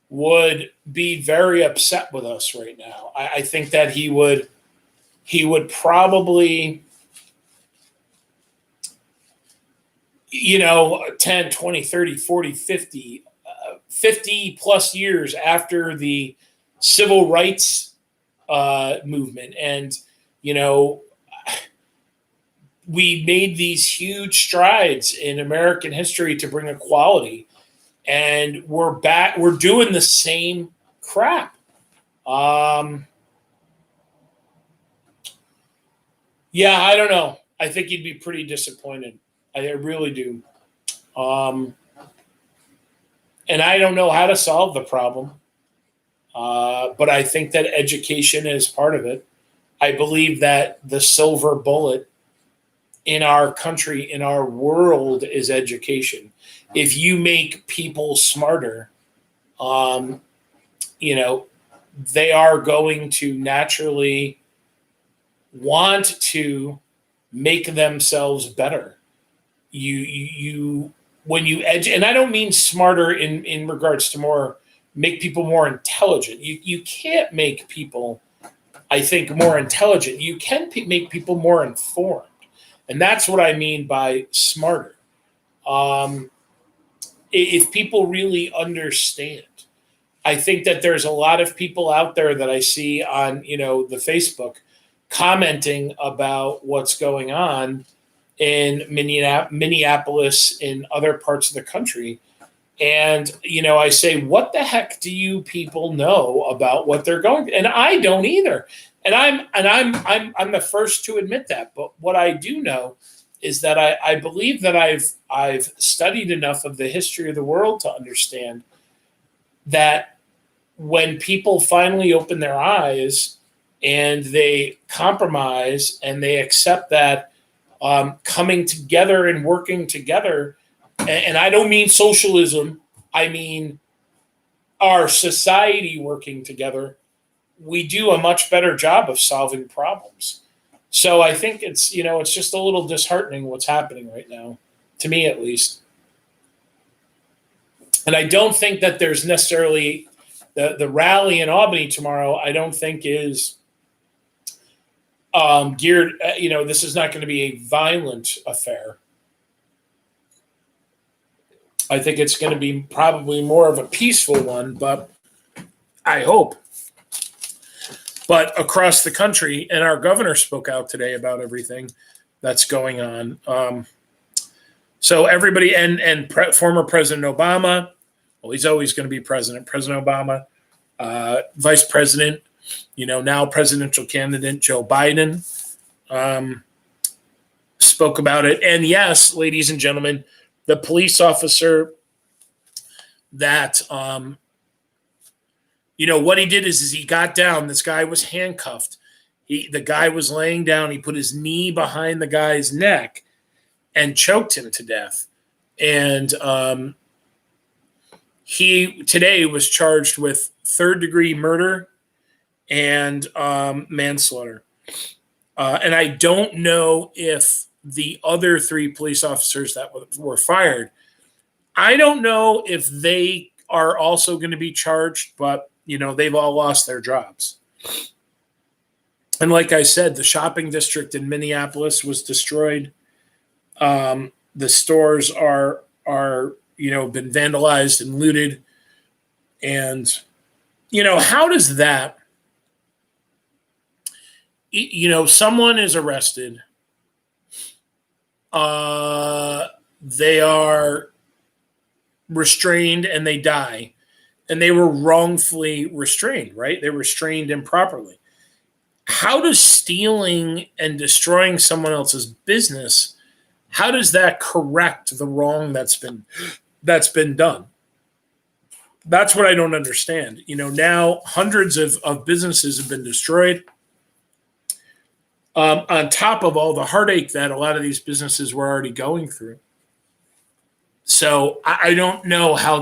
would be very upset with us right now. I think that he would probably, 10, 20, 30, 40, 50, 50 plus years after the civil rights movement. And, we made these huge strides in American history to bring equality. And we're doing the same crap. Yeah, I don't know. I think you'd be pretty disappointed. I really do. And I don't know how to solve the problem. But I think that education is part of it. I believe that the silver bullet in our country, in our world, is education. If you make people smarter, they are going to naturally want to make themselves better. When you and I don't mean smarter in regards to make people more intelligent. You can't make people, I think, more intelligent. You can make people more informed. And that's what I mean by smarter. If people really understand, I think that there's a lot of people out there that I see on, the Facebook commenting about what's going on in Minneapolis, in other parts of the country. And, I say, what the heck do you people know about what they're going through? And I don't either. And I'm the first to admit that. But what I do know is that I believe that I've studied enough of the history of the world to understand that when people finally open their eyes and they compromise and they accept that coming together and working together, and I don't mean socialism, I mean our society working together, we do a much better job of solving problems. So I think it's just a little disheartening what's happening right now, to me at least. And I don't think that there's necessarily the rally in Albany tomorrow, I don't think is geared, this is not going to be a violent affair. I think it's going to be probably more of a peaceful one, but I hope. But across the country, and our governor spoke out today about everything that's going on. So everybody, and former President Obama, well, he's always going to be President Obama, Vice President, now presidential candidate Joe Biden, spoke about it. And yes, ladies and gentlemen, the police officer that, what he did is he got down. This guy was handcuffed. The guy was laying down. He put his knee behind the guy's neck and choked him to death. And he today was charged with third-degree murder and manslaughter. And I don't know if the other three police officers that were fired, I don't know if they are also going to be charged, but, they've all lost their jobs. And like I said, the shopping district in Minneapolis was destroyed. The stores are been vandalized and looted. And, how does that, someone is arrested. They are restrained and they die. and they were wrongfully restrained, right? They were restrained improperly. How does stealing and destroying someone else's business, how does that correct the wrong that's been done? That's what I don't understand. Now hundreds of businesses have been destroyed, on top of all the heartache that a lot of these businesses were already going through. So I don't know how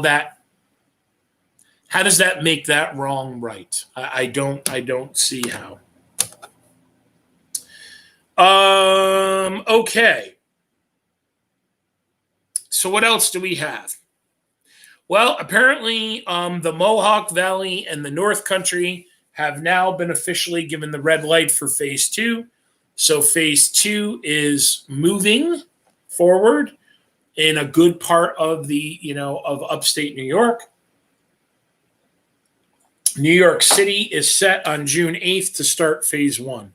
does that make that wrong right? I don't see how. Okay. So what else do we have? Well, apparently, the Mohawk Valley and the North Country have now been officially given the red light for phase 2. So phase 2 is moving forward in a good part of of upstate New York. New York City is set on June 8th to start phase 1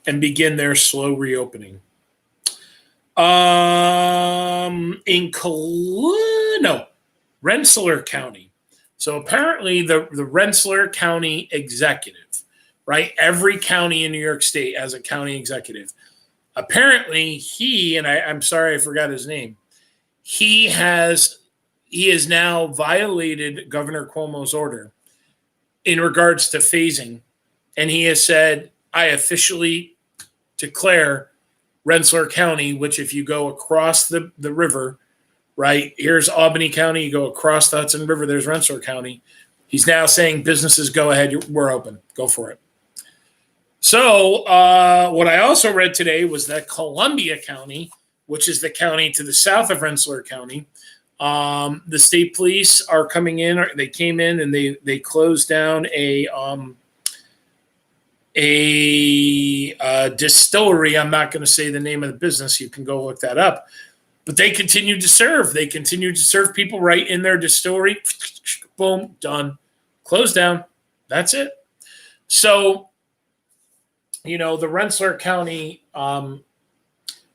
and begin their slow reopening. Rensselaer County. So apparently the Rensselaer County executive, right? Every county in New York State has a county executive. Apparently I'm sorry, I forgot his name. He has now violated Governor Cuomo's order in regards to phasing. And he has said, I officially declare Rensselaer County, which if you go across the river, right, here's Albany County, you go across the Hudson River, there's Rensselaer County. He's now saying businesses, go ahead, we're open, go for it. So what I also read today was that Columbia County, which is the county to the south of Rensselaer County, the state police are coming in. They came in and they closed down a distillery. I'm not going to say the name of the business. You can go look that up. But they continued to serve. They continued to serve people right in their distillery. Boom, done. Closed down. That's it. So, the Rensselaer County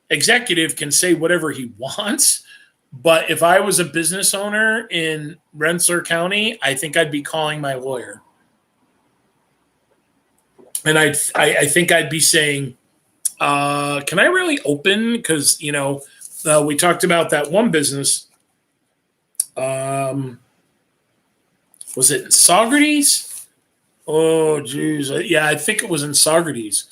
executive can say whatever he wants. But if I was a business owner in Rensselaer County, I think I'd be calling my lawyer. And I think I'd be saying, can I really open? Because, we talked about that one business. Was it in Saugerties? Oh, geez. Yeah, I think it was in Saugerties.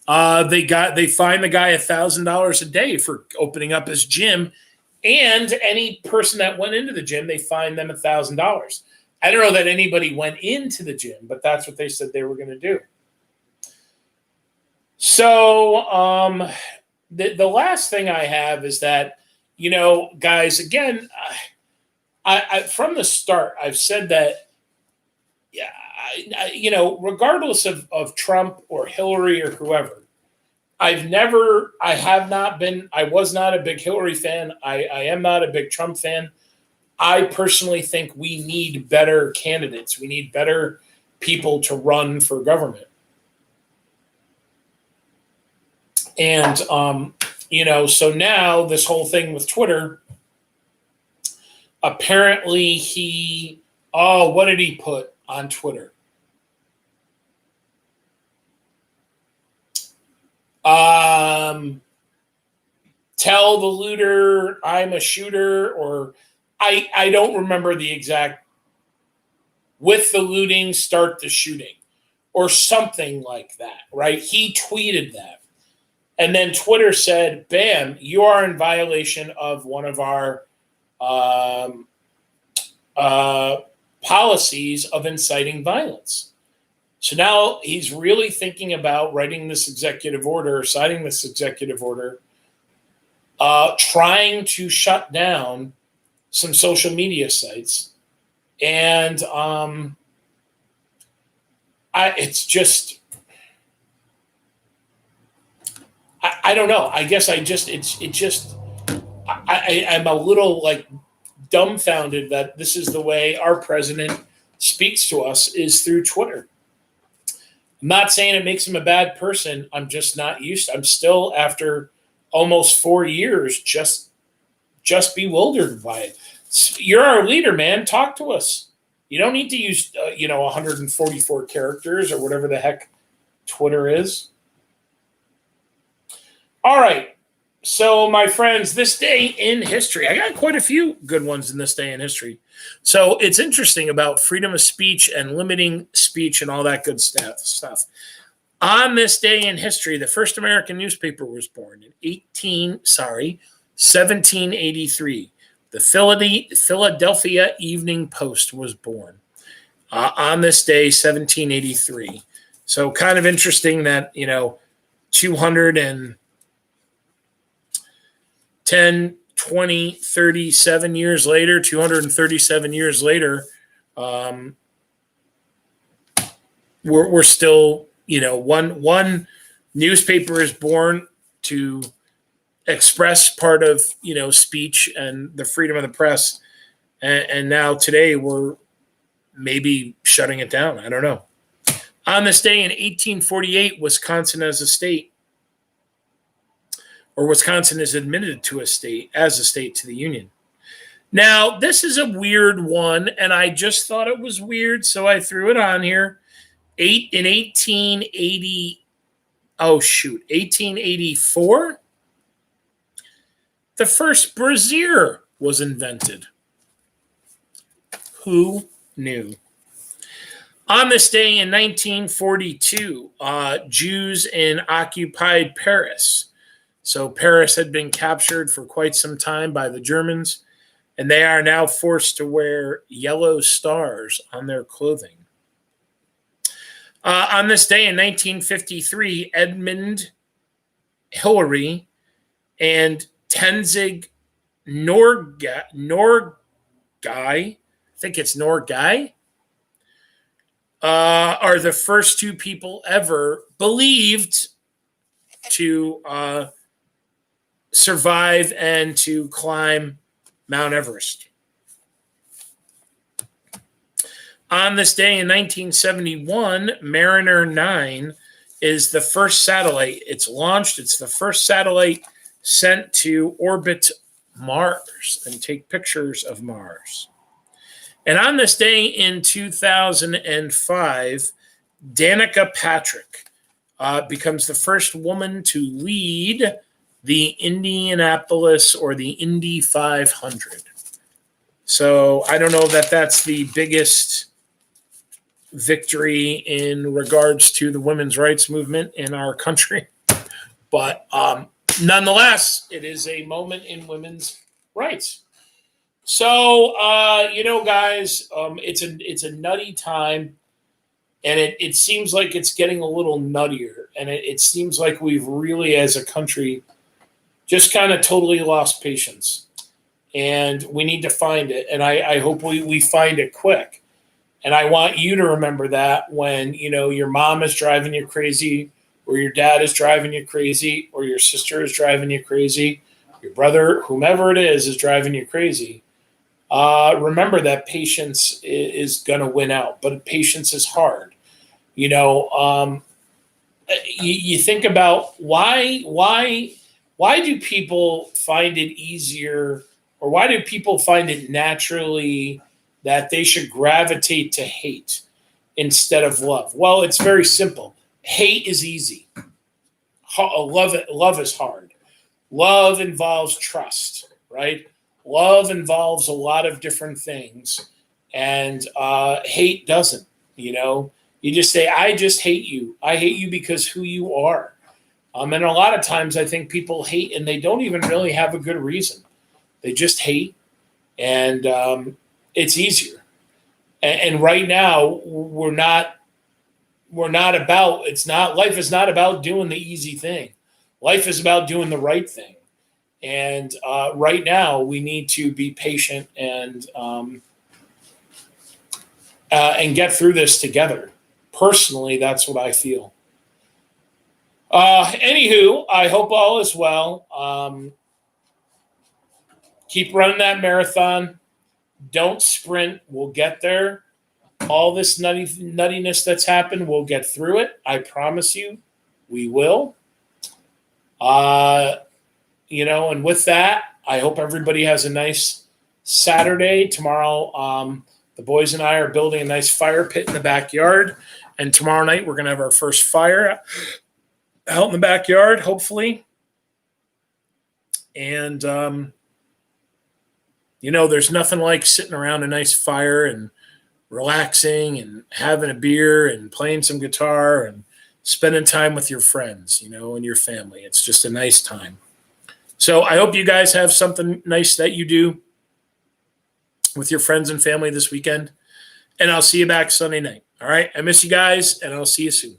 They fined the guy $1,000 a day for opening up his gym. And any person that went into the gym, they fined them $1,000. I don't know that anybody went into the gym, but that's what they said they were going to do. So the last thing I have is that, guys, again, I from the start, I've said that, regardless of Trump or Hillary or whoever, I was not a big Hillary fan. I am not a big Trump fan. I personally think we need better candidates. We need better people to run for government. And, so now this whole thing with Twitter, apparently what did he put on Twitter? Tell the looter I'm a shooter, or I don't remember the exact, with the looting, start the shooting, or something like that, right? He tweeted that. And then Twitter said, bam, you are in violation of one of our policies of inciting violence. So now he's really thinking about writing this executive order, signing this executive order, trying to shut down some social media sites. And it's just... I don't know. I guess I'm a little dumbfounded that this is the way our president speaks to us, is through Twitter. I'm not saying it makes him a bad person. I'm just not used to. I'm still, after almost 4 years, just bewildered by it. You're our leader, man. Talk to us. You don't need to use, 144 characters or whatever the heck Twitter is. All right. So, my friends, this day in history, I got quite a few good ones in this day in history. So, it's interesting about freedom of speech and limiting speech and all that good stuff. On this day in history, the first American newspaper was born in 1783. The Philadelphia Evening Post was born on this day, 1783. So kind of interesting that, 210, 20, 37 years later, 237 years later, we're still, one newspaper is born to express part of speech and the freedom of the press, and now today we're maybe shutting it down. I don't know. On this day in 1848, Wisconsin as a state, or Wisconsin is admitted to a state to the Union. Now, this is a weird one, and I just thought it was weird, so I threw it on here. In 1884, the first brassiere was invented. Who knew? On this day in 1942, Jews in occupied Paris. So Paris had been captured for quite some time by the Germans, and they are now forced to wear yellow stars on their clothing. On this day in 1953, Edmund Hillary and Tenzing Norgay, I think it's Norgay, are the first two people ever believed to survive and to climb Mount Everest. On this day in 1971, Mariner 9 is the first satellite. It's launched. It's the first satellite sent to orbit Mars and take pictures of Mars. And on this day in 2005, Danica Patrick becomes the first woman to lead the Indianapolis or the Indy 500. So I don't know that that's the biggest victory in regards to the women's rights movement in our country. But nonetheless, it is a moment in women's rights. So, guys, it's a nutty time, and it seems like it's getting a little nuttier, and it seems like we've really, as a country, just kind of totally lost patience, and we need to find it, and I hope we find it quick. And I want you to remember that when, your mom is driving you crazy, or your dad is driving you crazy, or your sister is driving you crazy, your brother, whomever it is driving you crazy. Remember that patience is going to win out, but patience is hard. You think about why do people find it easier, or why do people find it naturally that they should gravitate to hate instead of love? Well, it's very simple. Hate is easy. Love is hard. Love involves trust, right? Love involves a lot of different things, and hate doesn't. You just say, I just hate you. I hate you because who you are. And a lot of times I think people hate and they don't even really have a good reason. They just hate, and it's easier. And right now life is not about doing the easy thing. Life is about doing the right thing. And right now we need to be patient and get through this together. Personally, that's what I feel. Anywho, I hope all is well. Keep running that marathon. Don't sprint. We'll get there. All this nuttiness that's happened, we'll get through it. I promise you, we will. And with that, I hope everybody has a nice Saturday, tomorrow, the boys and I are building a nice fire pit in the backyard. And tomorrow night, we're going to have our first fire out in the backyard, hopefully. And, there's nothing like sitting around a nice fire and relaxing and having a beer and playing some guitar and spending time with your friends, and your family. It's just a nice time. So I hope you guys have something nice that you do with your friends and family this weekend. And I'll see you back Sunday night. All right. I miss you guys, and I'll see you soon.